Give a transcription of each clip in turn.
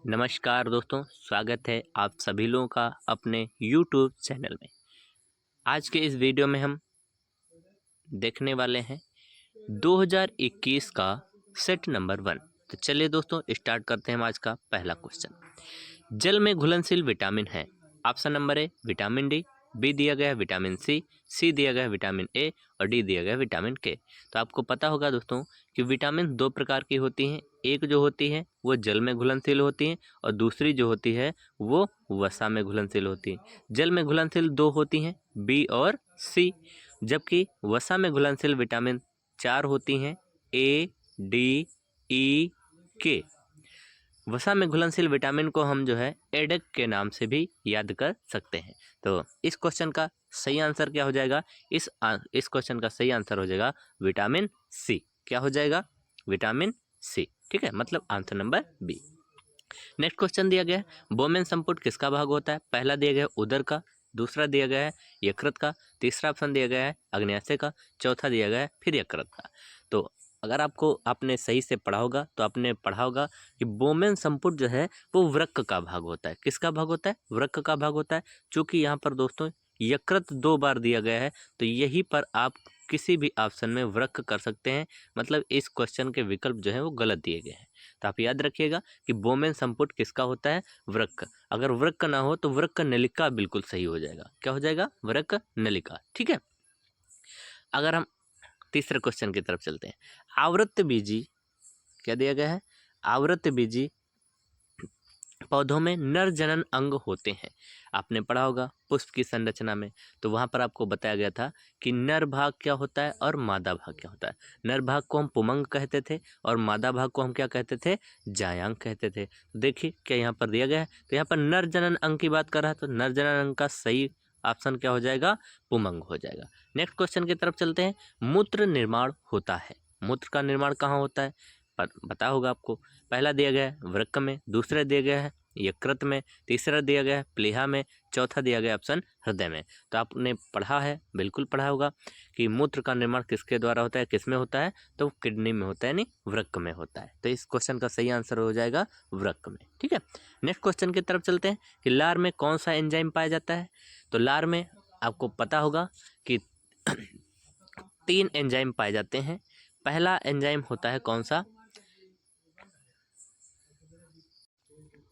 नमस्कार दोस्तों, स्वागत है आप सभी लोगों का अपने YouTube चैनल में। आज के इस वीडियो में हम देखने वाले हैं 2021 का सेट नंबर 1। तो चलिए दोस्तों स्टार्ट करते हैं हम आज का पहला क्वेश्चन। जल में घुलनशील विटामिन है। Option number A vitamin D, B दिया गया है विटामिन सी दिया गया है विटामिन ए और डी दिया गया है विटामिन के। तो आपको पता होगा दोस्तों कि विटामिन दो प्रकार की होती हैं। एक जो होती है वो जल में घुलनशील होती है और दूसरी जो होती है वो वसा में घुलनशील होती है। जल में घुलनशील दो होती हैं, बी और सी, जबकि वसा में घुलनशील विटामिन 4 होती हैं, ए डी ई के। वसा में घुलनशील विटामिन को हम जो है एडक के नाम से भी याद कर सकते हैं। तो इस क्वेश्चन का सही आंसर क्या हो जाएगा? इस क्वेश्चन का सही आंसर हो जाएगा विटामिन सी। क्या हो जाएगा? Vitamin C. ठीक है, मतलब answer number B. Next question दिया गया है बोमेन संपुट किसका भाग होता है? पहला दिया गया है उदर का, दूसरा दिया गया है यकृत का, तीसरा ऑप्शन दिया गया है अग्न्याशय का, चौथा दिया गया है फिर यकृत का। तो अगर आपने सही से पढ़ा होगा तो आपने पढ़ा होगा कि बोमेन संपुट जो है वो वृक्क का भाग होता है। किसका भाग होता है? वृक्क का भाग होता है। चूंकि यहाँ पर दोस्तों यकृत 2 बार दिया गया है तो यहीं पर आप किसी भी ऑप्शन में वृक्क कर सकते हैं। मतलब इस क्वेश्चन के विकल्प जो है वो गलत दिए गए हैं। तो आप याद रखिएगा कि बोमेन संपुट किसका होता है? वृक्क। अगर वृक्क ना हो तो वृक्क नलिका बिल्कुल सही हो जाएगा। क्या हो जाएगा? वृक्क नलिका। ठीक है, अगर हम तीसरे क्वेश्चन की तरफ चलते हैं। आवृतबीजी क्या दिया गया है? आवृतबीजी पौधों में नर जनन अंग होते हैं। आपने पढ़ा होगा पुष्प की संरचना में, तो वहां पर आपको बताया गया था कि नर भाग क्या होता है और मादा भाग क्या होता है। नर भाग को हम पुमंग कहते थे और मादा भाग को हम क्या कहते थे? जायांग कहते थे। तो देखिए क्या यहाँ पर दिया गया है, तो यहाँ पर नर जनन अंग की बात कर रहा है, तो नर जनन अंग का सही ऑप्शन क्या हो जाएगा? पुमंग हो जाएगा। नेक्स्ट क्वेश्चन की तरफ चलते हैं। मूत्र निर्माण होता है। मूत्र का निर्माण कहाँ होता है? पता होगा आपको। पहला दिया गया है वृक्क में, दूसरा दिया गया है यकृत में, तीसरा दिया गया है प्लीहा में, चौथा दिया गया ऑप्शन हृदय में। तो आपने पढ़ा है, बिल्कुल पढ़ा होगा कि मूत्र का निर्माण किसके द्वारा होता है, किस में होता है? तो किडनी में होता है, यानी वृक्क में होता है। तो इस क्वेश्चन का सही आंसर हो जाएगा वृक्क में। ठीक है, नेक्स्ट क्वेश्चन की तरफ चलते हैं कि लार में कौन सा एंजाइम पाया जाता है। तो लार में आपको पता होगा कि 3 एंजाइम पाए जाते हैं। पहला एंजाइम होता है कौन सा?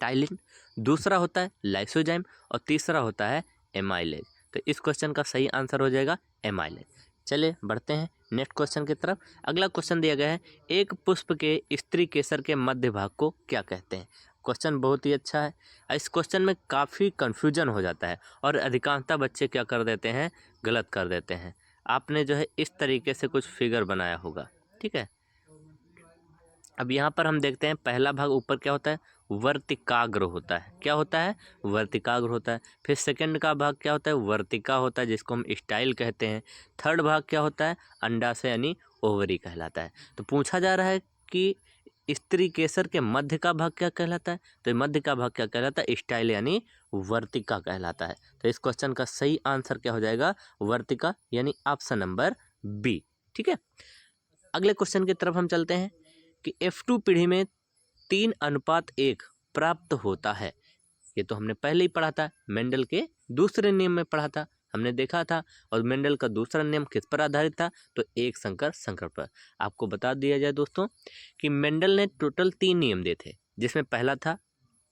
टाइलिन, दूसरा होता है लाइसोजाइम और तीसरा होता है एमाइलेज। तो इस क्वेश्चन का सही आंसर हो जाएगा एमाइलेज। चलिए बढ़ते हैं नेक्स्ट क्वेश्चन की तरफ। अगला क्वेश्चन दिया गया है एक पुष्प के स्त्री केसर के मध्य भाग को क्या कहते हैं। क्वेश्चन बहुत ही अच्छा है। इस क्वेश्चन में काफ़ी कन्फ्यूजन हो जाता है और अधिकांशतः बच्चे क्या कर देते हैं? गलत कर देते हैं। आपने जो है इस तरीके से कुछ फिगर बनाया होगा। ठीक है, अब यहाँ पर हम देखते हैं पहला भाग ऊपर क्या होता है? वर्तिकाग्र होता है। क्या होता है? वर्तिकाग्र होता है। फिर सेकंड का भाग क्या होता है? वर्तिका होता है, जिसको हम स्टाइल कहते हैं। थर्ड भाग क्या होता है? अंडाशय यानी ओवरी कहलाता है। तो पूछा जा रहा है कि स्त्री केसर के मध्य का भाग क्या कहलाता है? तो मध्य का भाग क्या कहलाता है? स्टाइल यानी वर्तिका कहलाता है। तो इस क्वेश्चन का सही आंसर क्या हो जाएगा? वर्तिका, यानी ऑप्शन नंबर बी। ठीक है, अगले क्वेश्चन की तरफ हम चलते हैं कि F2 पीढ़ी में 3:1 प्राप्त होता है। ये तो हमने पहले ही पढ़ा था, मेंडल के दूसरे नियम में पढ़ा था, हमने देखा था। और मेंडल का दूसरा नियम किस पर आधारित था? तो एक संकर संकर पर। आपको बता दिया जाए दोस्तों कि मेंडल ने टोटल 3 नियम दिए थे, जिसमें पहला था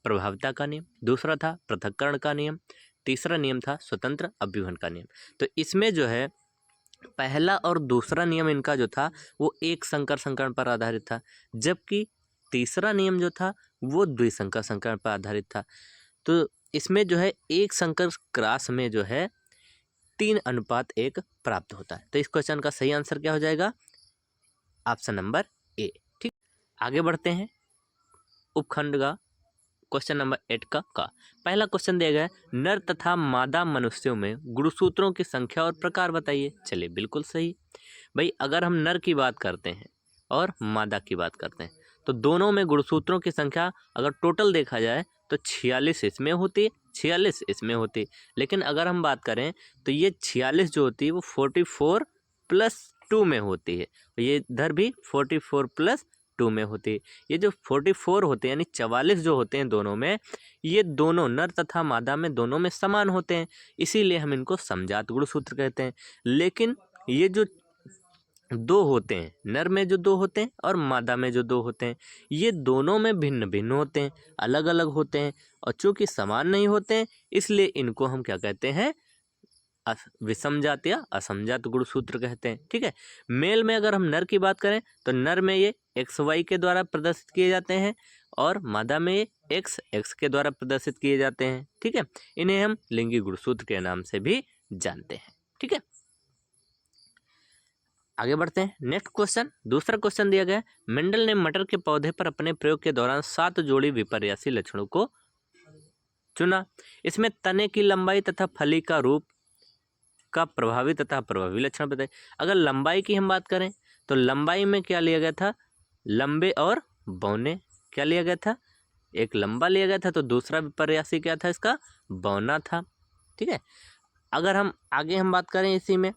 प्रभाविता का नियम, दूसरा था पृथक्करण का नियम, तीसरा नियम था स्वतंत्र अभ्यूहन का नियम। तो इसमें जो है पहला और दूसरा नियम इनका जो था वो एक संकर संकरण पर आधारित था, जबकि तीसरा नियम जो था वो द्विसंकर संकरण पर आधारित था। तो इसमें जो है एक संकर क्रास में जो है 3:1 प्राप्त होता है। तो इस क्वेश्चन का सही आंसर क्या हो जाएगा? ऑप्शन नंबर ए। ठीक, आगे बढ़ते हैं उपखंड का क्वेश्चन नंबर 8 का पहला क्वेश्चन दिया गया है नर तथा मादा मनुष्यों में गुणसूत्रों की संख्या और प्रकार बताइए। चलिए बिल्कुल सही भाई, अगर हम नर की बात करते हैं और मादा की बात करते हैं तो दोनों में गुणसूत्रों की संख्या अगर टोटल देखा जाए तो 46 इसमें होती है, 46 इसमें होती है। लेकिन अगर हम बात करें तो ये 46 जो होती है वो 44+2 में होती है, ये इधर भी 44+2 2 में होती है। ये जो 44 होते हैं यानी 44 जो होते हैं दोनों में, ये दोनों नर तथा मादा में दोनों में समान होते हैं, इसीलिए हम इनको समजात गुणसूत्र कहते हैं। लेकिन ये जो 2 होते हैं, नर में जो 2 होते हैं और मादा में जो 2 होते हैं, ये दोनों में भिन्न भिन्न होते हैं, अलग अलग होते हैं, और चूंकि समान नहीं होते हैं इसलिए इनको हम क्या कहते हैं, विषमजात या असमजात गुणसूत्र कहते हैं। ठीक है, मेल में अगर हम नर की बात करें तो नर में ये XY के द्वारा प्रदर्शित किए जाते हैं और मादा में ये XX के द्वारा प्रदर्शित किए जाते हैं। ठीक है, इन्हें हम लिंगी गुणसूत्र के नाम से भी जानते हैं। ठीक है, आगे बढ़ते हैं। नेक्स्ट क्वेश्चन, दूसरा क्वेश्चन दिया गया है, मेंडल ने मटर के पौधे पर अपने प्रयोग के दौरान 7 जोड़ी विपर्यासी लक्षणों को चुना। इसमें तने की लंबाई तथा फली का रूप का प्रभावी तथा प्रभावी लक्षण बताए। अगर लंबाई की हम बात करें तो लंबाई में क्या लिया गया था, लंबे और बौने क्या लिया गया था, एक लंबा लिया गया था तो दूसरा विपर्यासी क्या था, इसका बौना था। ठीक है, अगर हम आगे हम बात करें इसी में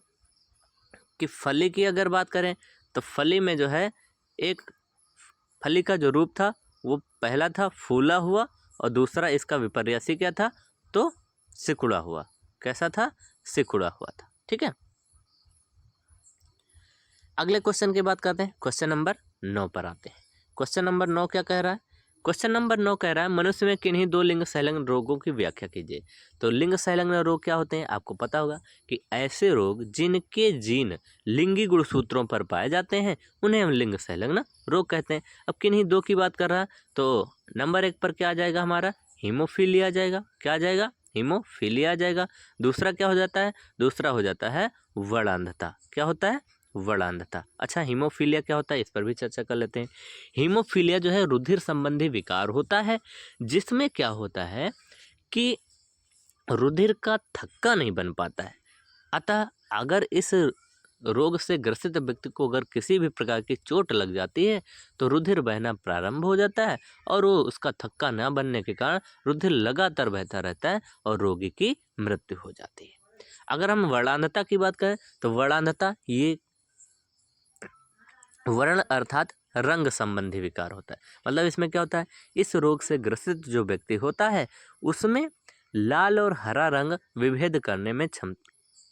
कि फली की अगर बात करें तो फली में जो है एक फली का जो रूप था वो पहला था फूला हुआ और दूसरा इसका विपर्यासी क्या था, तो सिकुड़ा हुआ। कैसा था, सिकुड़ा हुआ था। ठीक है, अगले क्वेश्चन की बात करते हैं। क्वेश्चन नंबर 9 पर आते हैं। क्वेश्चन नंबर 9 क्या कह रहा है, क्वेश्चन नंबर 9 कह रहा है मनुष्य में किन्हीं 2 लिंग संलग्न रोगों की व्याख्या कीजिए। तो लिंग संलग्न रोग क्या होते हैं, आपको पता होगा कि ऐसे रोग जिनके जीन लिंगी गुणसूत्रों पर पाए जाते हैं उन्हें हम लिंग संलग्न रोग कहते हैं। अब किन्हीं 2 की बात कर रहा है तो नंबर 1 पर क्या आ जाएगा हमारा, हीमोफीलिया आ जाएगा। क्या आ जाएगा, हीमोफीलिया आ जाएगा। दूसरा क्या हो जाता है, दूसरा हो जाता है वर्णांधता। क्या होता है, वर्णांधता। अच्छा, हीमोफीलिया क्या होता है इस पर भी चर्चा कर लेते हैं। हीमोफीलिया जो है रुधिर संबंधी विकार होता है जिसमें क्या होता है कि रुधिर का थक्का नहीं बन पाता है। अतः अगर इस रोग से ग्रसित व्यक्ति को अगर किसी भी प्रकार की चोट लग जाती है तो रुधिर बहना प्रारंभ हो जाता है और वो उसका थक्का न बनने के कारण रुधिर लगातार बहता रहता है और रोगी की मृत्यु हो जाती है। अगर हम वर्णांधता की बात करें तो वर्णांधता ये वर्ण अर्थात रंग संबंधी विकार होता है। मतलब इसमें क्या होता है, इस रोग से ग्रसित जो व्यक्ति होता है उसमें लाल और हरा रंग विभेद करने में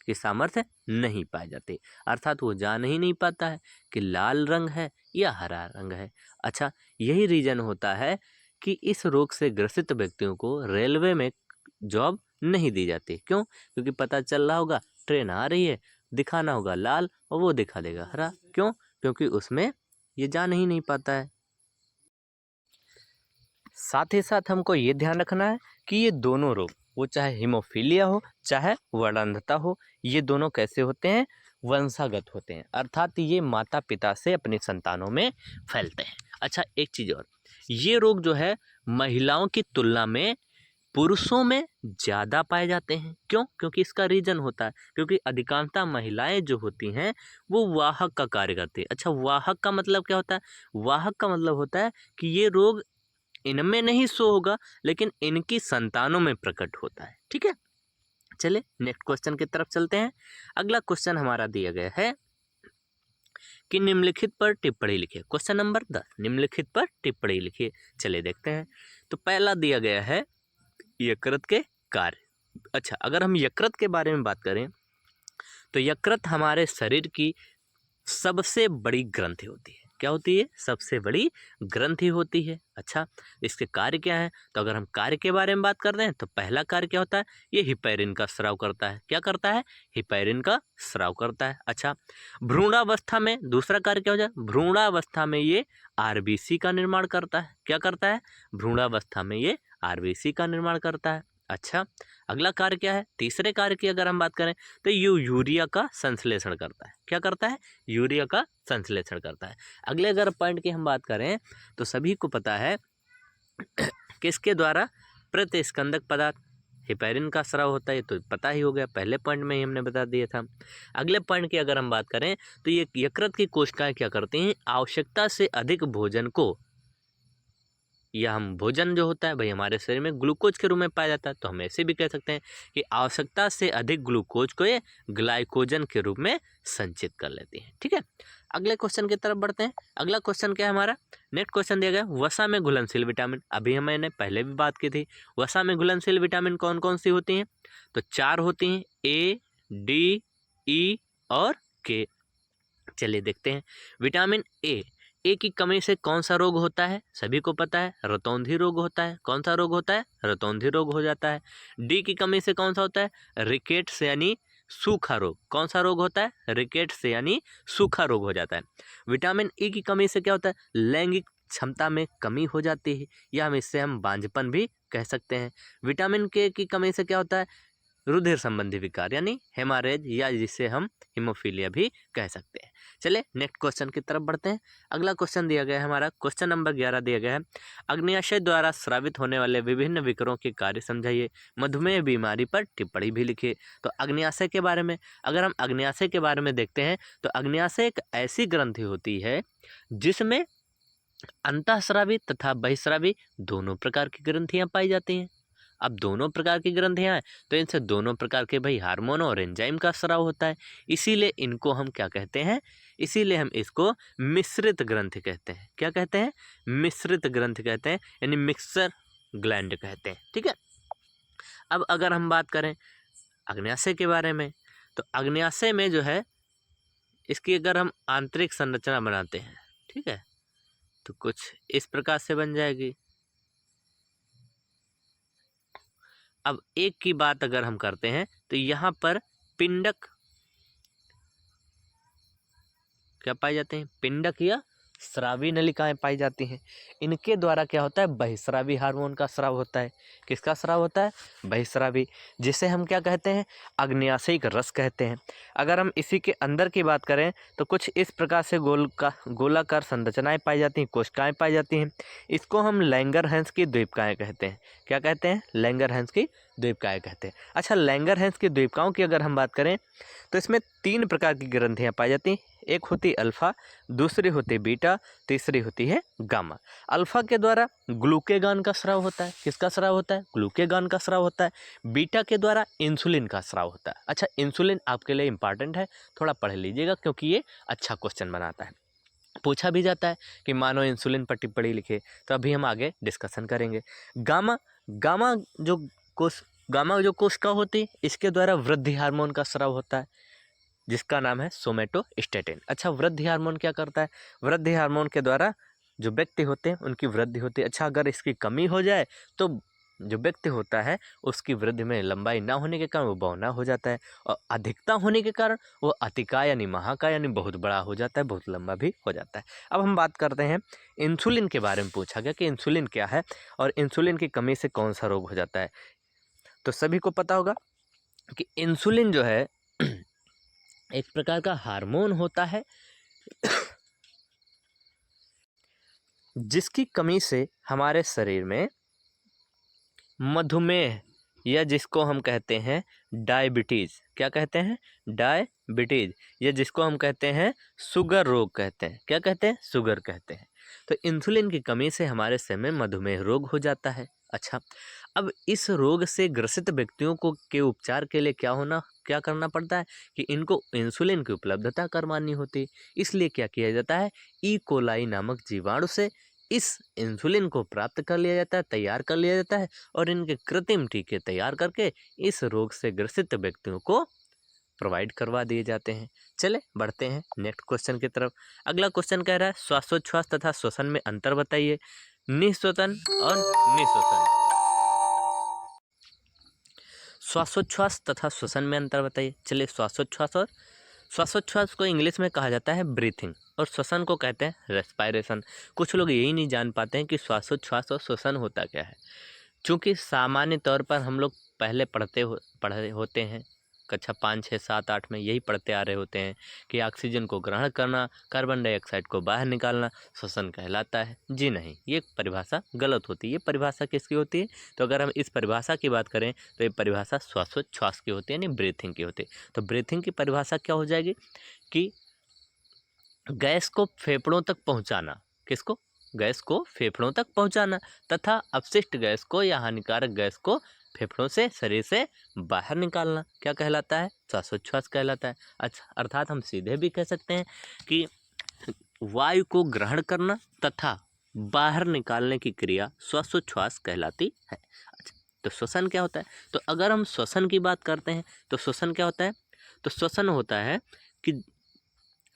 की सामर्थ्य नहीं पाई जाती, अर्थात वो जान ही नहीं पाता है कि लाल रंग है या हरा रंग है। अच्छा, यही रीजन होता है कि इस रोग से ग्रसित व्यक्तियों को रेलवे में जॉब नहीं दी जाती। क्यों, क्योंकि पता चल रहा होगा ट्रेन आ रही है, दिखाना होगा लाल और वो दिखा देगा हरा। क्यों, क्योंकि उसमें ये जान ही नहीं पाता है। साथ ही साथ हमको ये ध्यान रखना है कि ये दोनों रोग, वो चाहे हीमोफीलिया हो चाहे वर्णांधता हो, ये दोनों कैसे होते हैं, वंशागत होते हैं, अर्थात ये माता पिता से अपनी संतानों में फैलते हैं। अच्छा, एक चीज़ और, ये रोग जो है महिलाओं की तुलना में पुरुषों में ज़्यादा पाए जाते हैं। क्यों, क्योंकि इसका रीजन होता है क्योंकि अधिकांशतः महिलाएं जो होती हैं वो वाहक का कार्य करती है। अच्छा, वाहक का मतलब क्या होता है, वाहक का मतलब होता है कि ये रोग इनमें नहीं शो होगा लेकिन इनकी संतानों में प्रकट होता है। ठीक है, चलिए नेक्स्ट क्वेश्चन की तरफ चलते हैं। अगला क्वेश्चन हमारा दिया गया है कि निम्नलिखित पर टिप्पणी लिखिए। क्वेश्चन नंबर 10, निम्नलिखित पर टिप्पणी लिखिए। चलिए देखते हैं। तो पहला दिया गया है यकृत के कार्य। अच्छा, अगर हम यकृत के बारे में बात करें तो यकृत हमारे शरीर की सबसे बड़ी ग्रंथि होती है। क्या होती है, सबसे बड़ी ग्रंथि होती है। अच्छा, इसके कार्य क्या है, तो अगर हम कार्य के बारे में बात करते हैं तो पहला कार्य क्या होता है, ये हिपैरिन का स्राव करता है। क्या करता है, हिपैरिन का स्राव करता है। अच्छा, भ्रूणावस्था में दूसरा कार्य क्या हो जाए, भ्रूणावस्था में ये आरबीसी का निर्माण करता है। क्या करता है, भ्रूणावस्था में ये आरबीसी का निर्माण करता है। अच्छा, अगला कार्य क्या है, तीसरे कार्य की अगर हम बात करें तो यूरिया का संश्लेषण करता है। क्या करता है, यूरिया का संश्लेषण करता है। अगले अगर पॉइंट की हम बात करें तो सभी को पता है किसके द्वारा, प्रतिस्कंदक पदार्थ हिपैरिन का स्राव होता है, तो पता ही हो गया, पहले पॉइंट में ही हमने बता दिया था। अगले पॉइंट की अगर हम बात करें तो ये यकृत की कोशिकाएं क्या करती हैं, आवश्यकता से अधिक भोजन को, या हम भोजन जो होता है भाई हमारे शरीर में ग्लूकोज के रूप में पाया जाता है, तो हम ऐसे भी कह सकते हैं कि आवश्यकता से अधिक ग्लूकोज को ये ग्लाइकोजन के रूप में संचित कर लेती हैं। ठीक है, अगले क्वेश्चन की तरफ बढ़ते हैं। अगला क्वेश्चन क्या है हमारा, नेक्स्ट क्वेश्चन दिया गया वसा में घुलनशील विटामिन। अभी मैंने पहले भी बात की थी, वसा में घुलनशील विटामिन कौन कौन सी होती हैं, तो 4 होती हैं, ए, डी, ई और के। चलिए देखते हैं। विटामिन ए की कमी से कौन सा रोग होता है, सभी को पता है, रतौंधी रोग होता है। कौन सा रोग होता है, रतौंधी रोग हो जाता है। डी की कमी से कौन सा होता है, रिकेट्स यानी सूखा रोग। कौन सा रोग होता है, रिकेट्स यानी सूखा रोग हो जाता है। विटामिन ई की कमी से क्या होता है, लैंगिक क्षमता में कमी हो जाती है, या हम बांझपन भी कह सकते हैं। विटामिन के की कमी से क्या होता है, रुधिर संबंधी विकार यानी हेमारेज, या जिसे हम हीमोफीलिया भी कह सकते हैं। चलिए नेक्स्ट क्वेश्चन की तरफ बढ़ते हैं। अगला क्वेश्चन दिया गया है हमारा, क्वेश्चन नंबर 11 दिया गया है, अग्न्याशय द्वारा स्रावित होने वाले विभिन्न विकरों के कार्य समझाइए, मधुमेह बीमारी पर टिप्पणी भी लिखिए। तो अग्न्याशय के बारे में, अगर हम अग्न्याशय के बारे में देखते हैं तो अग्न्याशय एक ऐसी ग्रंथि होती है जिसमें अंतःस्रावी तथा बहिस्रावी दोनों प्रकार की ग्रंथियां पाई जाती हैं। अब दोनों प्रकार की ग्रंथियां हैं तो इनसे दोनों प्रकार के भाई हार्मोन और एंजाइम का स्राव होता है, इसीलिए इनको हम क्या कहते हैं, इसीलिए हम इसको मिश्रित ग्रंथि कहते हैं। क्या कहते हैं, मिश्रित ग्रंथि कहते हैं, यानी मिक्सर ग्लैंड कहते हैं। ठीक है। अब अगर हम बात करें अग्न्याशय के बारे में, तो अग्न्याशय में जो है इसकी अगर हम आंतरिक संरचना बनाते हैं, ठीक है, तो कुछ इस प्रकार से बन जाएगी। अब एक की बात अगर हम करते हैं तो यहाँ पर पिंडक क्या पाए जाते हैं, पिंडक या स्रावी नलिकाएं पाई जाती हैं। इनके द्वारा क्या होता है, बहिस्रावी हार्मोन का स्राव होता है। किसका स्राव होता है, बहिस्रावी, जिसे हम क्या कहते हैं, अग्न्याशयिक रस कहते हैं। अगर हम इसी के अंदर की बात करें तो कुछ इस प्रकार से गोलाकार संरचनाएं पाई जाती हैं, कोशिकाएं पाई जाती हैं। इसको हम लैंगरहैंस की द्वीपकाएं कहते हैं। क्या कहते हैं, लैंगरहैंस की द्वीपकाएं कहते हैं। अच्छा, लैंगरहैंस की द्वीपकाओं की अगर हम बात करें तो इसमें 3 प्रकार की ग्रंथियां पाई जाती हैं। एक होती अल्फा, दूसरी होती बीटा, तीसरी होती है गामा। अल्फा के द्वारा ग्लूकेगान का स्राव होता है। किसका स्राव होता है, ग्लूकेगान का स्राव होता है। बीटा के द्वारा इंसुलिन का स्राव होता है। अच्छा, इंसुलिन आपके लिए इंपॉर्टेंट है, थोड़ा पढ़ लीजिएगा क्योंकि ये अच्छा क्वेश्चन बनाता है। पूछा भी जाता है कि मानो इंसुलिन पर टिप्पणी लिखे, तो अभी हम आगे डिस्कशन करेंगे। गामा गामा जो कोशिका होती है, इसके द्वारा वृद्धि हार्मोन का स्राव होता है, जिसका नाम है सोमेटोस्टेटिन। अच्छा, वृद्धि हार्मोन क्या करता है, वृद्धि हार्मोन के द्वारा जो व्यक्ति होते हैं उनकी वृद्धि होती है। अच्छा, अगर इसकी कमी हो जाए तो जो व्यक्ति होता है उसकी वृद्धि में लंबाई ना होने के कारण वो बौना हो जाता है, और अधिकता होने के कारण वो अतिकाय यानी महाकाय यानी बहुत बड़ा हो जाता है, बहुत लंबा भी हो जाता है। अब हम बात करते हैं इंसुलिन के बारे में। पूछा गया कि इंसुलिन क्या है और इंसुलिन की कमी से कौन सा रोग हो जाता है। तो सभी को पता होगा कि इंसुलिन जो है एक प्रकार का हार्मोन होता है जिसकी कमी से हमारे शरीर में मधुमेह, या जिसको हम कहते हैं डायबिटीज़, क्या कहते हैं, डायबिटीज़, या जिसको हम कहते हैं शुगर रोग कहते हैं। क्या कहते हैं, शुगर कहते हैं। तो इंसुलिन की कमी से हमारे शरीर में मधुमेह रोग हो जाता है। अच्छा, अब इस रोग से ग्रसित व्यक्तियों को के उपचार के लिए क्या करना पड़ता है कि इनको इंसुलिन की उपलब्धता करवानी होती है। इसलिए क्या किया जाता है, ई कोलाई नामक जीवाणु से इस इंसुलिन को प्राप्त कर लिया जाता है, तैयार कर लिया जाता है, और इनके कृत्रिम टीके तैयार करके इस रोग से ग्रसित व्यक्तियों को प्रोवाइड करवा दिए जाते हैं। चले बढ़ते हैं नेक्स्ट क्वेश्चन की तरफ। अगला क्वेश्चन कह रहा है श्वासोच्छ्वास तथा श्वसन में अंतर बताइए, निःश्वसन और निःश्वसन। श्वासोच्छ्वास तथा श्वसन में अंतर बताइए। चलिए, श्वासोच्छ्वास को इंग्लिश में कहा जाता है ब्रीथिंग, और श्वसन को कहते हैं रेस्पायरेशन। कुछ लोग यही नहीं जान पाते हैं कि श्वासोच्छ्वास और श्वसन होता क्या है। चूँकि सामान्य तौर पर हम लोग पहले पढ़े होते हैं, कक्षा 5, 6, 7, 8 में यही पढ़ते आ रहे होते हैं कि ऑक्सीजन को ग्रहण करना, कार्बन डाइऑक्साइड को बाहर निकालना श्वसन कहलाता है। जी नहीं, ये परिभाषा गलत होती है। ये परिभाषा किसकी होती है, तो अगर हम इस परिभाषा की बात करें तो ये परिभाषा श्वासोच्छ्वास की होती है, यानी ब्रीथिंग की होती है। तो ब्रीथिंग की परिभाषा क्या हो जाएगी कि गैस को फेफड़ों तक पहुँचाना, किसको, गैस को फेफड़ों तक पहुँचाना, तथा अपशिष्ट गैस को या हानिकारक गैस को फेफड़ों से, शरीर से बाहर निकालना क्या कहलाता है, श्वासोच्छ्वास कहलाता है। अच्छा, अर्थात हम सीधे भी कह सकते हैं कि वायु को ग्रहण करना तथा बाहर निकालने की क्रिया श्वासोच्छ्वास कहलाती है। अच्छा, तो श्वसन क्या होता है? तो अगर हम श्वसन की बात करते हैं तो श्वसन क्या होता है? तो श्वसन होता है कि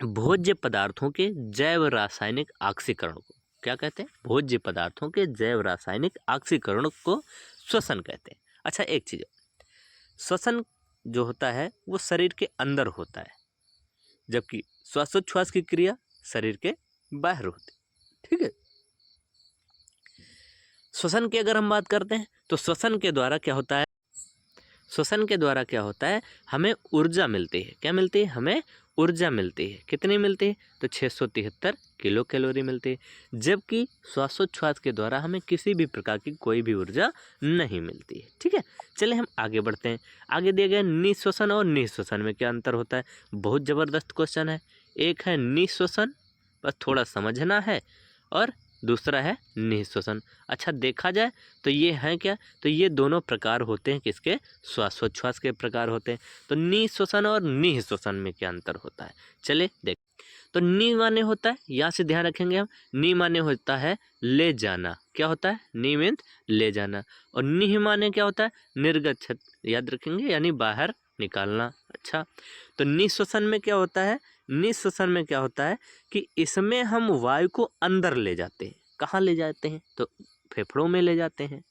भोज्य पदार्थों के जैव रासायनिक ऑक्सीकरण को क्या कहते हैं? भोज्य पदार्थों के जैव रासायनिक ऑक्सीकरण को श्वसन कहते हैं। अच्छा, एक चीज, श्वसन जो होता है वो शरीर के अंदर होता है, जबकि श्वासोच्छ्वास की क्रिया शरीर के बाहर होती है। ठीक है। श्वसन की अगर हम बात करते हैं तो श्वसन के द्वारा क्या होता है? श्वसन के द्वारा क्या होता है? हमें ऊर्जा मिलती है। क्या मिलती है? हमें ऊर्जा मिलती है। कितनी मिलती है? तो 673 किलो कैलोरी मिलती है, जबकि श्वासोच्छ्वास के द्वारा हमें किसी भी प्रकार की कोई भी ऊर्जा नहीं मिलती है। ठीक है, चलिए हम आगे बढ़ते हैं। आगे दिए गए निःश्वसन और निःश्वसन में क्या अंतर होता है? बहुत ज़बरदस्त क्वेश्चन है। एक है निःश्वसन, बस थोड़ा समझना है, और दूसरा है निःश्वसन। अच्छा, देखा जाए तो ये है क्या? तो ये दोनों प्रकार होते हैं किसके? श्वासोच्छ्वास के प्रकार होते हैं। तो निःश्वसन और निःश्वसन में क्या अंतर होता है? चले देख। तो नि माने होता है, यहाँ से ध्यान रखेंगे हम, नि माने होता है ले जाना। क्या होता है? नि मीन्स ले जाना। और निह माने क्या होता है? निर्गच्छत, याद रखेंगे, यानी बाहर निकालना। अच्छा, तो निःश्वसन में क्या होता है? निःश्वसन में क्या होता है कि इसमें हम वायु को अंदर ले जाते हैं। कहाँ ले जाते हैं? तो फेफड़ों में ले जाते हैं।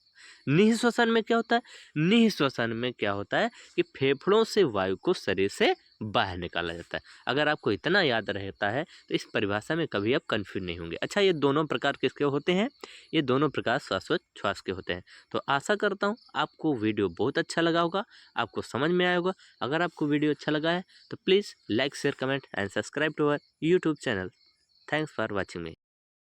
निःश्वसन में क्या होता है? निःश्वसन में क्या होता है कि फेफड़ों से वायु को शरीर से बाहर निकाला जाता है। अगर आपको इतना याद रहता है तो इस परिभाषा में कभी आप कन्फ्यूज नहीं होंगे। अच्छा, ये दोनों प्रकार किसके होते हैं? ये दोनों प्रकार श्वासोच्छ्वास के होते हैं। तो आशा करता हूँ आपको वीडियो बहुत अच्छा लगा होगा, आपको समझ में आया होगा। अगर आपको वीडियो अच्छा लगा है तो please like, share, comment and subscribe to our YouTube channel. Thanks for watching me.